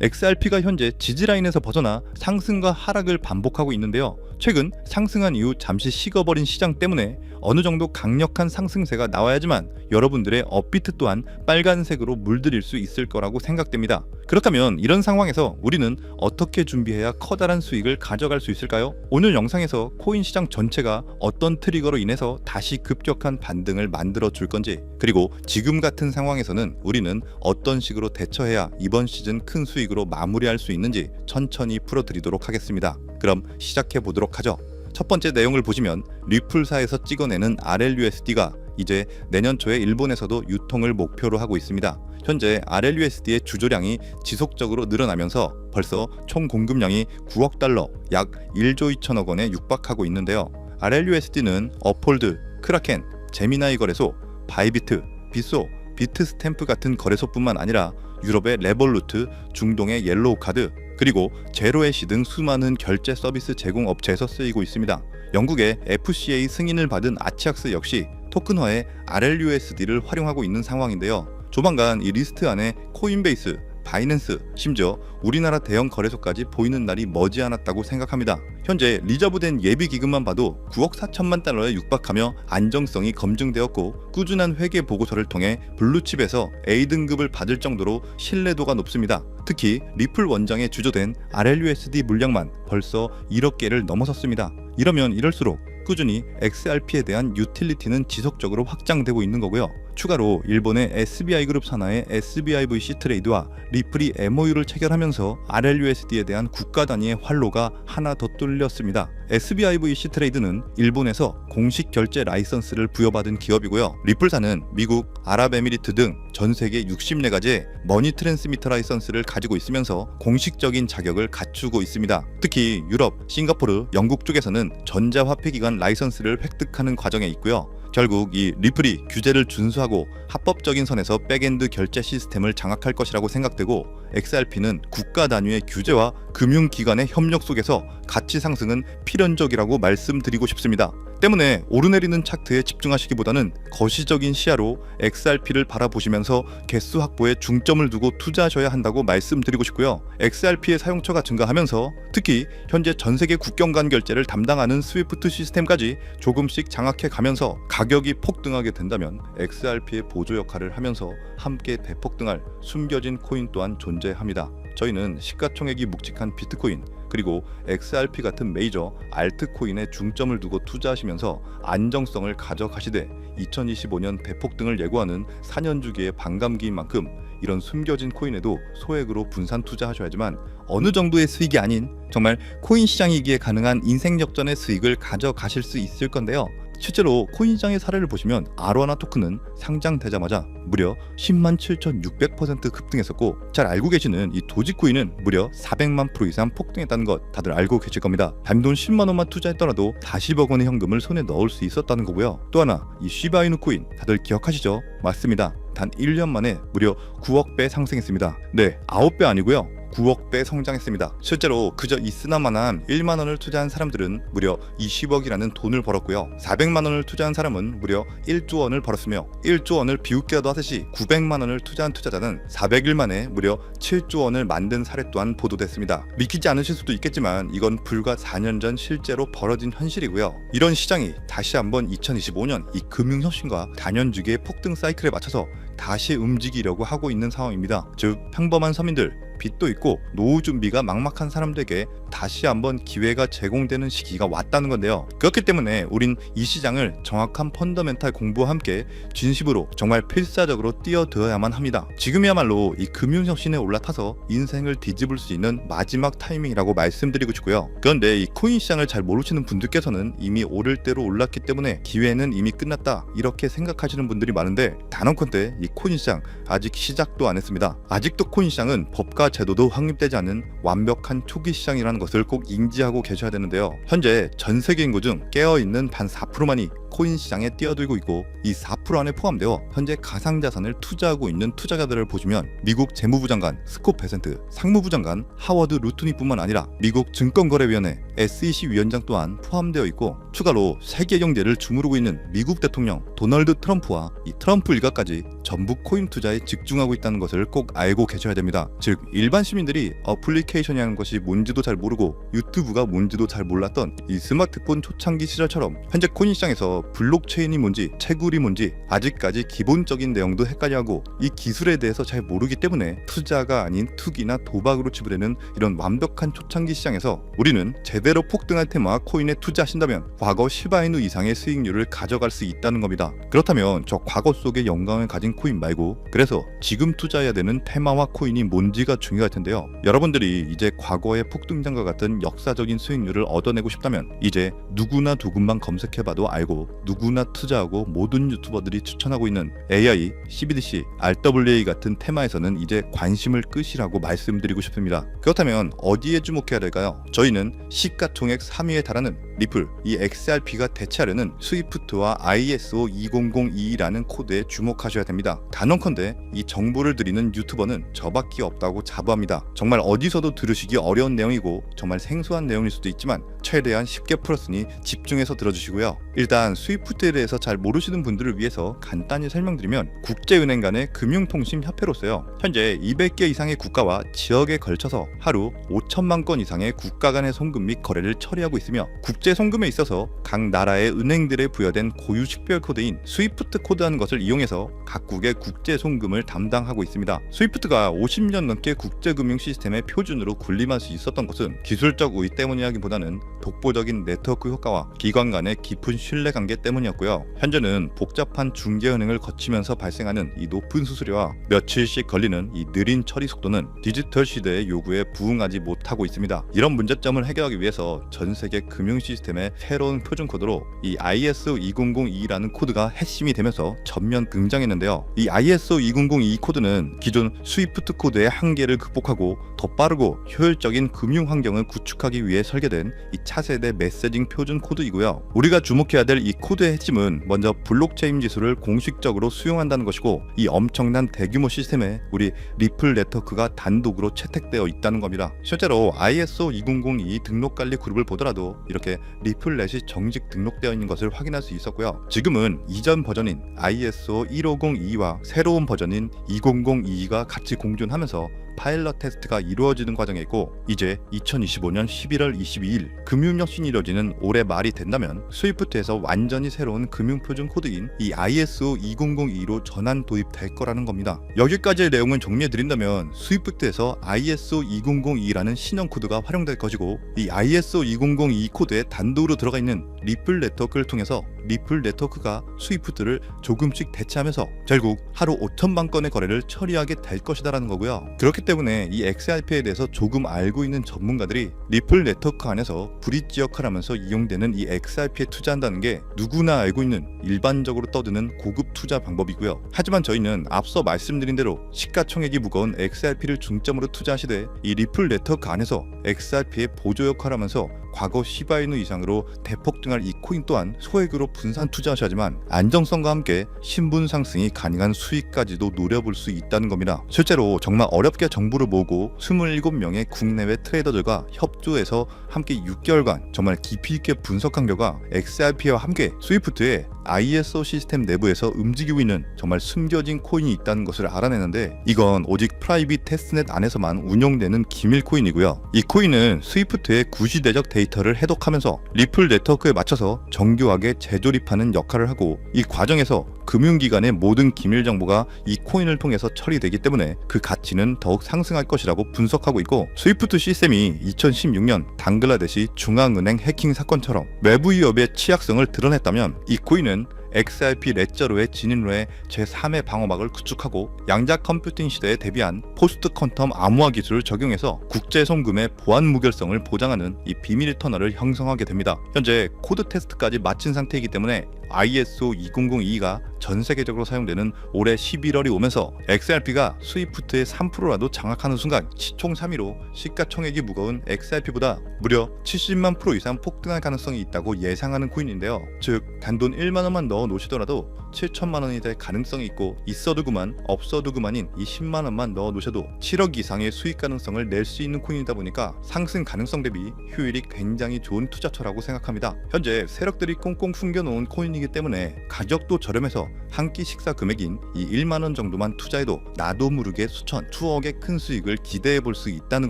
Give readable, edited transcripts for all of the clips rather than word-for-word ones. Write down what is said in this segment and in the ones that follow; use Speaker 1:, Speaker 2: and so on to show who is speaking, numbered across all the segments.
Speaker 1: XRP가 현재 지지라인에서 벗어나 상승과 하락을 반복하고 있는데요. 최근 상승한 이후 잠시 식어버린 시장 때문에 어느 정도 강력한 상승세가 나와야지만 여러분들의 업비트 또한 빨간색으로 물들일 수 있을 거라고 생각됩니다. 그렇다면 이런 상황에서 우리는 어떻게 준비해야 커다란 수익을 가져갈 수 있을까요? 오늘 영상에서 코인 시장 전체가 어떤 트리거로 인해서 다시 급격한 반등을 만들어 줄 건지, 그리고 지금 같은 상황에서는 우리는 어떤 식으로 대처해야 이번 시즌 큰 수익으로 마무리할 수 있는지 천천히 풀어드리도록 하겠습니다. 그럼 시작해 보도록 하죠. 첫 번째 내용을 보시면 리플사에서 찍어내는 RLUSD가 이제 내년 초에 일본에서도 유통을 목표로 하고 있습니다. 현재 RLUSD의 주조량이 지속적으로 늘어나면서 벌써 총 공급량이 9억 달러, 약 1조 2천억 원에 육박하고 있는데요. RLUSD는 업홀드, 크라켄, 제미나이 거래소, 바이비트, 빗소, 비트스탬프 같은 거래소뿐만 아니라 유럽의 레볼루트, 중동의 옐로우카드, 그리고 제로애시 등 수많은 결제 서비스 제공 업체에서 쓰이고 있습니다. 영국의 FCA 승인을 받은 아치악스 역시 토큰화에 RLUSD를 활용하고 있는 상황인데요. 조만간 이 리스트 안에 코인베이스, 바이낸스, 심지어 우리나라 대형 거래소까지 보이는 날이 머지않았다고 생각합니다. 현재 리저브된 예비 기금만 봐도 9억 4천만 달러에 육박하며 안정성이 검증되었고 꾸준한 회계 보고서를 통해 블루칩에서 A등급을 받을 정도로 신뢰도가 높습니다. 특히 리플 원장에 주조된 RLUSD 물량만 벌써 1억 개를 넘어섰습니다. 이러면 이럴수록 꾸준히 XRP에 대한 유틸리티는 지속적으로 확장되고 있는 거고요. 추가로 일본의 SBI그룹 산하의 SBIVC 트레이드와 리플이 MOU를 체결하면서 RLUSD에 대한 국가 단위의 활로가 하나 더 뚫렸습니다. SBIVC 트레이드는 일본에서 공식 결제 라이선스를 부여받은 기업이고요. 리플사는 미국, 아랍에미리트 등 전 세계 60여가지의 머니 트랜스미터 라이선스를 가지고 있으면서 공식적인 자격을 갖추고 있습니다. 특히 유럽, 싱가포르, 영국 쪽에서는 전자화폐기관 라이선스를 획득하는 과정에 있고요. 결국 이 리플이 규제를 준수하고 합법적인 선에서 백엔드 결제 시스템을 장악할 것이라고 생각되고, XRP는 국가 단위의 규제와 금융기관의 협력 속에서 가치 상승은 필연적이라고 말씀드리고 싶습니다. 때문에 오르내리는 차트에 집중하시기보다는 거시적인 시야로 XRP를 바라보시면서 개수 확보에 중점을 두고 투자하셔야 한다고 말씀드리고 싶고요. XRP의 사용처가 증가하면서 특히 현재 전세계 국경 간 결제를 담당하는 스위프트 시스템까지 조금씩 장악해 가면서 가격이 폭등하게 된다면 XRP의 보조 역할을 하면서 함께 대폭등할 숨겨진 코인 또한 존재합니다. 저희는 시가총액이 묵직한 비트코인 그리고 XRP 같은 메이저 알트코인에 중점을 두고 투자하시면서 안정성을 가져가시되 2025년 대폭등을 예고하는 4년 주기의 반감기인 만큼 이런 숨겨진 코인에도 소액으로 분산 투자하셔야지만 어느 정도의 수익이 아닌 정말 코인 시장이기에 가능한 인생 역전의 수익을 가져가실 수 있을 건데요. 실제로 코인 시장의 사례를 보시면 아로하나 토큰은 상장되자마자 무려 107,600% 급등했었고, 잘 알고 계시는 이 도지코인은 무려 400만 프로 이상 폭등했다는 것 다들 알고 계실 겁니다. 단돈 10만 원만 투자했더라도 40억 원의 현금을 손에 넣을 수 있었다는 거고요. 또 하나 이 시바이누 코인 다들 기억하시죠? 맞습니다. 단 1년 만에 무려 9억 배 상승했습니다. 네, 9배 아니고요. 9억 배 성장했습니다. 실제로 그저 이스나만한 1만 원을 투자한 사람들은 무려 20억이라는 돈을 벌었고요. 400만 원을 투자한 사람은 무려 1조 원을 벌었으며 1조 원을 비웃게도 하듯이 900만 원을 투자한 투자자는 400일 만에 무려 7조 원을 만든 사례 또한 보도됐습니다. 믿기지 않으실 수도 있겠지만 이건 불과 4년 전 실제로 벌어진 현실이고요. 이런 시장이 다시 한번 2025년 이 금융혁신과 단연주기의 폭등 사이클에 맞춰서 다시 움직이려고 하고 있는 상황입니다. 즉 평범한 서민들, 빚도 있고 노후 준비가 막막한 사람들에게 다시 한번 기회가 제공되는 시기가 왔다는 건데요. 그렇기 때문에 우린 이 시장을 정확한 펀더멘탈 공부와 함께 진심으로 정말 필사적으로 뛰어들어야만 합니다. 지금이야말로 이 금융혁신에 올라타서 인생을 뒤집을 수 있는 마지막 타이밍이라고 말씀드리고 싶고요. 그런데 이 코인 시장을 잘 모르시는 분들께서는 이미 오를 대로 올랐기 때문에 기회는 이미 끝났다 이렇게 생각하시는 분들이 많은데, 단언컨대 이 코인 시장 아직 시작도 안 했습니다. 아직도 코인 시장은 법과 제도도 확립되지 않은 완벽한 초기 시장이라는 것을 꼭 인지하고 계셔야 되는데요. 현재 전 세계 인구 중 깨어있는 단 4%만이 코인 시장에 뛰어들고 있고 이 4% 안에 포함되어 현재 가상자산을 투자하고 있는 투자자들을 보시면 미국 재무부 장관 스콧 베센트, 상무부 장관 하워드 루트니뿐만 아니라 미국 증권거래위원회 SEC 위원장 또한 포함되어 있고, 추가로 세계 경제를 주무르고 있는 미국 대통령 도널드 트럼프와 이 트럼프 일가까지 전부 코인 투자에 집중하고 있다는 것을 꼭 알고 계셔야 됩니다. 즉 일반 시민들이 어플리케이션이라는 것이 뭔지도 잘 모르고 유튜브가 뭔지도 잘 몰랐던 이 스마트폰 초창기 시절처럼 현재 코인 시장에서 블록체인이 뭔지 채굴이 뭔지 아직까지 기본적인 내용도 헷갈려하고 이 기술에 대해서 잘 모르기 때문에 투자가 아닌 투기나 도박으로 치부되는 이런 완벽한 초창기 시장에서 우리는 제대로 폭등할 테마 코인에 투자하신다면 과거 시바이누 이상의 수익률을 가져갈 수 있다는 겁니다. 그렇다면 저 과거 속의 영광을 가진 코인 말고 그래서 지금 투자해야 되는 테마와 코인이 뭔지가 중요할 텐데요. 여러분들이 이제 과거의 폭등장과 같은 역사적인 수익률을 얻어내고 싶다면 이제 누구나 조금만 검색해봐도 알고 누구나 투자하고 모든 유튜버들이 추천하고 있는 AI, CBDC, RWA 같은 테마에서는 이제 관심을 끄시라고 말씀드리고 싶습니다. 그렇다면 어디에 주목해야 될까요? 저희는 시가총액 3위에 달하는 리플, 이 XRP가 대체하려는 스위프트와 ISO 20022라는 코드에 주목하셔야 됩니다. 단언컨대 이 정보를 드리는 유튜버는 저밖에 없다고 자부합니다. 정말 어디서도 들으시기 어려운 내용이고 정말 생소한 내용일 수도 있지만 최대한 쉽게 풀었으니 집중해서 들어주시고요. 일단 스위프트에 대해서 잘 모르시는 분들을 위해서 간단히 설명드리면 국제은행 간의 금융통신협회로서요, 현재 200개 이상의 국가와 지역에 걸쳐서 하루 5천만 건 이상의 국가 간의 송금 및 거래를 처리하고 있으며 국제 송금에 있어서 각 나라의 은행들에 부여된 고유 식별 코드인 스위프트 코드라는 것을 이용해서 각국의 국제 송금을 담당하고 있습니다. 스위프트가 50년 넘게 국제금융 시스템의 표준으로 군림할 수 있었던 것은 기술적 우위 때문이라기보다는 독보적인 네트워크 효과와 기관 간의 깊은 신뢰 관계 때문이었고요. 현재는 복잡한 중개은행을 거치면서 발생하는 이 높은 수수료와 며칠씩 걸리는 이 느린 처리 속도는 디지털 시대의 요구에 부응하지 못하고 있습니다. 이런 문제점을 해결하기 위해서 전 세계 금융 시스템의 새로운 표준 코드로 이 ISO 2002라는 코드가 핵심이 되면서 전면 등장했는데요. 이 ISO 2002 코드는 기존 스위프트 코드의 한계를 극복하고 더 빠르고 효율적인 금융 환경을 구축하기 위해 설계된 이 차세대 메시징 표준 코드이고요. 우리가 주목해야 될 이 코드의 핵심은 먼저 블록체인 기술을 공식적으로 수용한다는 것이고, 이 엄청난 대규모 시스템에 우리 리플 네트워크가 단독으로 채택되어 있다는 겁니다. 실제로 ISO 2002 등록관리 그룹을 보더라도 이렇게 리플넷이 정식 등록되어 있는 것을 확인할 수 있었고요. 지금은 이전 버전인 ISO 1502와 새로운 버전인 2002가 같이 공존하면서 파일럿 테스트가 이루어지는 과정에 있고, 이제 2025년 11월 22일 금융혁신이 이루어지는 올해 말이 된다면 스위프트에서 완전히 새로운 금융표준 코드인 이 ISO 2002로 전환 도입될 거라는 겁니다. 여기까지의 내용을 정리해드린다면 스위프트에서 ISO 2002라는 신형 코드가 활용될 것이고, 이 ISO 2002 코드에 단독으로 들어가 있는 리플 네트워크를 통해서 리플 네트워크가 스위프트를 조금씩 대체하면서 결국 하루 5천만 건의 거래를 처리하게 될 것이다라는 거고요. 그렇기 때문에 이 XRP에 대해서 조금 알고 있는 전문가들이 리플 네트워크 안에서 브릿지 역할을 하면서 이용되는 이 XRP에 투자한다는 게 누구나 알고 있는 일반적으로 떠드는 고급 투자 방법이고요. 하지만 저희는 앞서 말씀드린 대로 시가총액이 무거운 XRP를 중점으로 투자하시되 이 리플 네트워크 안에서 XRP의 보조 역할을 하면서 과거 시바이누 이상으로 대폭등할 이 코인 또한 소액으로 분산 투자하셔야지만 안정성과 함께 신분 상승이 가능한 수익까지도 노려볼 수 있다는 겁니다. 실제로 정말 어렵게 정보를 모으고 27명의 국내외 트레이더들과 협조해서 함께 6개월간 정말 깊이 있게 분석한 결과 XRP와 함께 스위프트의 ISO 시스템 내부에서 움직이고 있는 정말 숨겨진 코인이 있다는 것을 알아내는데, 이건 오직 프라이빗 테스트넷 안에서만 운영되는 기밀 코인이고요. 이 코인은 스위프트의 구시대적 데이터를 해독하면서 리플 네트워크에 맞춰서 정교하게 재조립하는 역할을 하고, 이 과정에서 금융기관의 모든 기밀 정보가 이 코인을 통해서 처리되기 때문에 그 가치는 더욱 상승할 것이라고 분석하고 있고, 스위프트 시스템이 2016년 방글라데시 중앙은행 해킹 사건처럼 외부 위협의 취약성을 드러냈다면, 이 코인은 XRP 레저로의 진입로에 제3의 방어막을 구축하고 양자 컴퓨팅 시대에 대비한 포스트 퀀텀 암호화 기술을 적용해서 국제 송금의 보안 무결성을 보장하는 이 비밀 터널을 형성하게 됩니다. 현재 코드 테스트까지 마친 상태이기 때문에 ISO 2002가 전 세계적으로 사용되는 올해 11월이 오면서 XRP가 스위프트의 3%라도 장악하는 순간 시총 3위로 시가총액이 무거운 XRP보다 무려 70만 프로 이상 폭등할 가능성이 있다고 예상하는 코인인데요. 즉 단돈 1만 원만 넣어 놓으시더라도 7천만 원이 될 가능성이 있고 있어도 그만 없어도 그만인 이 10만 원만 넣어 놓으셔도 7억 이상의 수익 가능성을 낼 수 있는 코인이다 보니까 상승 가능성 대비 효율이 굉장히 좋은 투자처라고 생각합니다. 현재 세력들이 꽁꽁 숨겨놓은 코인이기 때문에 가격도 저렴해서 한 끼 식사 금액인 이 1만 원 정도만 투자해도 나도 모르게 수천, 수억의 큰 수익을 기대해 볼 수 있다는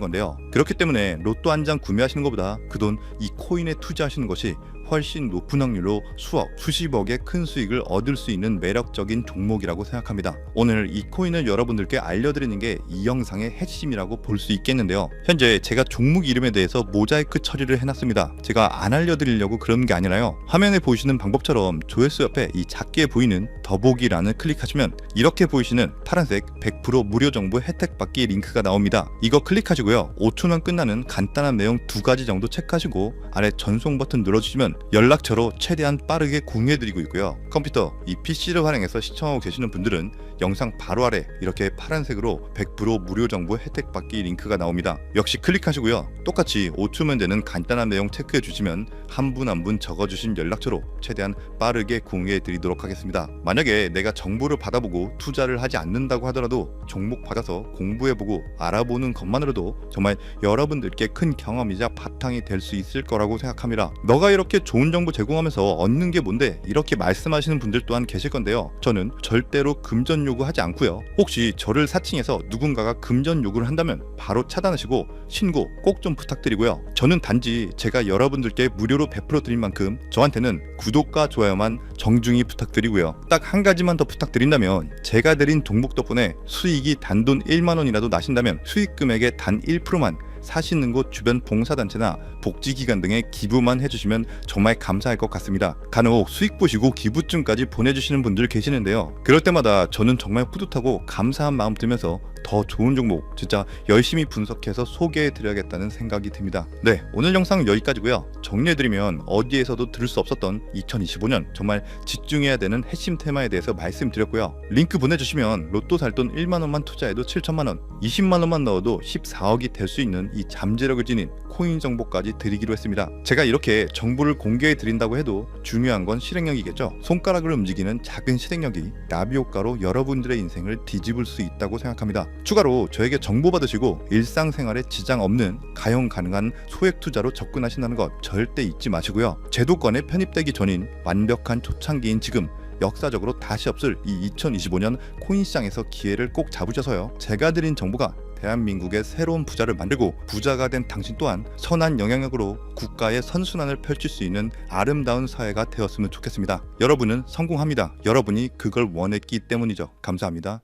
Speaker 1: 건데요. 그렇기 때문에 로또 한 장 구매하시는 것보다 그 돈 이 코인에 투자하시는 것이 훨씬 높은 확률로 수억, 수십억의 큰 수익을 얻을 수 있는 매력적인 종목이라고 생각합니다. 오늘 이 코인을 여러분들께 알려드리는 게 이 영상의 핵심이라고 볼 수 있겠는데요. 현재 제가 종목 이름에 대해서 모자이크 처리를 해놨습니다. 제가 안 알려드리려고 그런 게 아니라요. 화면에 보이시는 방법처럼 조회수 옆에 이 작게 보이는 더보기란을 클릭하시면 이렇게 보이시는 파란색 100% 무료 정보 혜택 받기 링크가 나옵니다. 이거 클릭하시고요. 5초면 끝나는 간단한 내용 2가지 정도 체크하시고 아래 전송 버튼 눌러주시면 연락처로 최대한 빠르게 공유해드리고 있고요. 컴퓨터, 이 PC를 활용해서 시청하고 계시는 분들은 영상 바로 아래 이렇게 파란색으로 100% 무료 정보 혜택 받기 링크가 나옵니다. 역시 클릭하시고요. 똑같이 5초면 되는 간단한 내용 체크해 주시면 한 분 한 분 적어주신 연락처로 최대한 빠르게 공유해 드리도록 하겠습니다. 만약에 내가 정보를 받아보고 투자를 하지 않는다고 하더라도 종목 받아서 공부해보고 알아보는 것만으로도 정말 여러분들께 큰 경험이자 바탕이 될 수 있을 거라고 생각합니다. 너가 이렇게 좋은 정보 제공하면서 얻는 게 뭔데? 이렇게 말씀하시는 분들 또한 계실 건데요. 저는 절대로 금전 요구하지 않고요. 혹시 저를 사칭해서 누군가가 금전 요구를 한다면 바로 차단하시고 신고 꼭 좀 부탁드리고요. 저는 단지 제가 여러분들께 무료로 베풀어 드릴 만큼 저한테는 구독과 좋아요만 정중히 부탁드리고요. 딱 한 가지만 더 부탁드린다면 제가 드린 종목 덕분에 수익이 단돈 1만 원이라도 나신다면 수익 금액의 단 1%만 사시는 곳 주변 봉사단체나 복지기관 등에 기부만 해주시면 정말 감사할 것 같습니다. 간혹 수익 보시고 기부증까지 보내주시는 분들 계시는데요. 그럴 때마다 저는 정말 뿌듯하고 감사한 마음 들면서 더 좋은 종목 진짜 열심히 분석해서 소개해드려야겠다는 생각이 듭니다. 네, 오늘 영상은 여기까지고요. 정리해드리면 어디에서도 들을 수 없었던 2025년 정말 집중해야 되는 핵심 테마에 대해서 말씀드렸고요. 링크 보내주시면 로또 살 돈 1만 원만 투자해도 7천만 원, 20만 원만 넣어도 14억이 될 수 있는 이 잠재력을 지닌 코인 정보까지 드리기로 했습니다. 제가 이렇게 정보를 공개해 드린다고 해도 중요한 건 실행력이겠죠. 손가락을 움직이는 작은 실행력이 나비 효과로 여러분들의 인생을 뒤집을 수 있다고 생각합니다. 추가로 저에게 정보 받으시고 일상생활에 지장 없는 가용 가능한 소액 투자로 접근하신다는 것 절대 잊지 마시고요. 제도권에 편입되기 전인 완벽한 초창기인 지금 역사적으로 다시 없을 이 2025년 코인 시장에서 기회를 꼭 잡으셔서요. 제가 드린 정보가 대한민국의 새로운 부자를 만들고 부자가 된 당신 또한 선한 영향력으로 국가의 선순환을 펼칠 수 있는 아름다운 사회가 되었으면 좋겠습니다. 여러분은 성공합니다. 여러분이 그걸 원했기 때문이죠. 감사합니다.